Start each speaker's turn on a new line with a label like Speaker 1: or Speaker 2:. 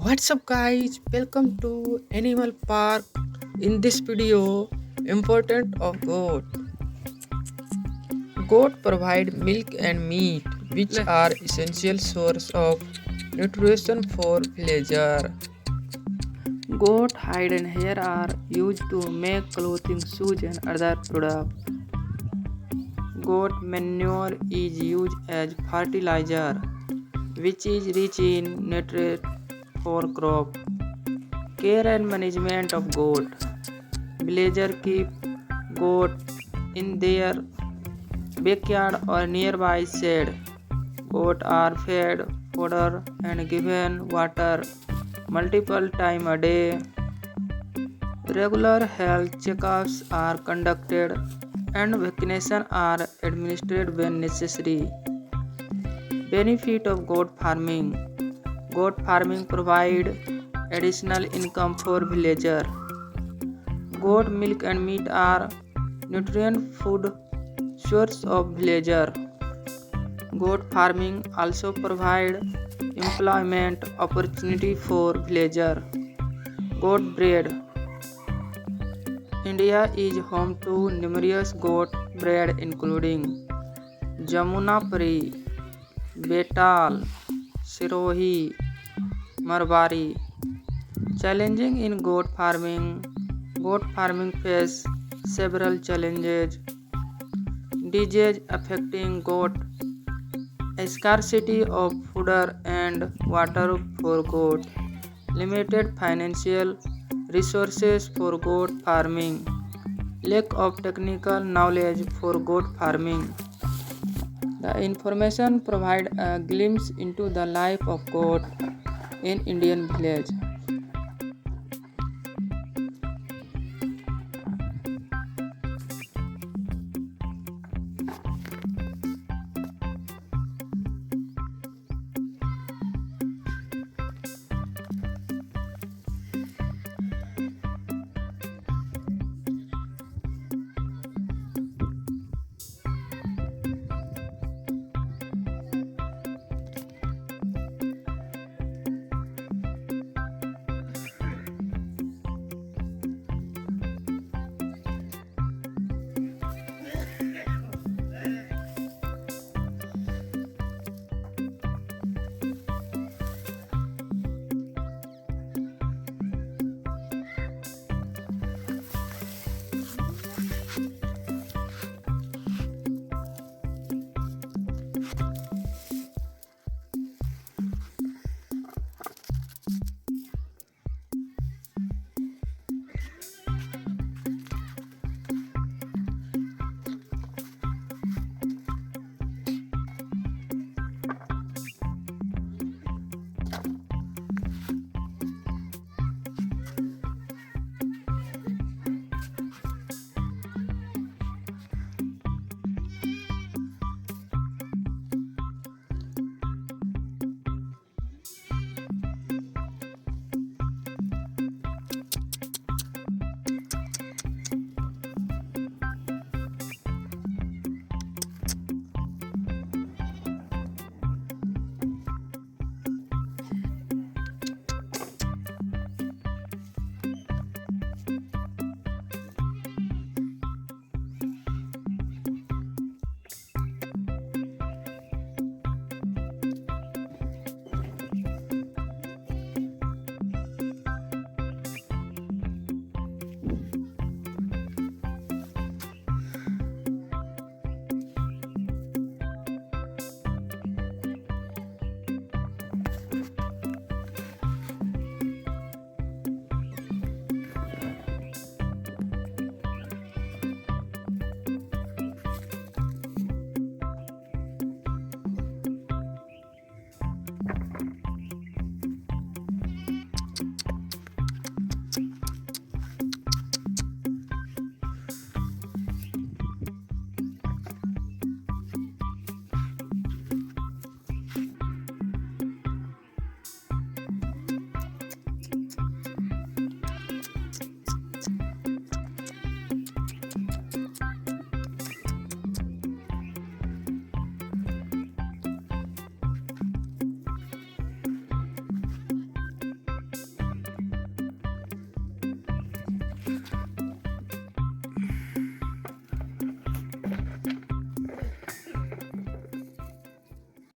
Speaker 1: What's up guys, welcome to Animal Park. In this video, important of goat. Goat provide milk and meat, which are essential source of nutrition for villager. Goat hide and hair are used to make clothing, shoes and other products. Goat manure is used as fertilizer, which is rich in nutrients for crop. Care and management of goat. Villager keep goat in their backyard or nearby shed. Goat are fed fodder and given water multiple times a day. Regular health checkups are conducted and vaccinations are administered when necessary. Benefit of goat farming. Goat farming provide additional income for villager. Goat milk and meat are nutrient food source of villager. Goat farming also provide employment opportunity for villager. Goat breed. India is home to numerous goat breed including Jamunapuri, Betal, Sirohi, Marwari. Challenging in goat farming. Goat farming face several challenges. Disease affecting goat, scarcity of fodder and water for goat, limited financial resources for goat farming, lack of technical knowledge for goat farming. The information provide a glimpse into the life of goat in Indian village.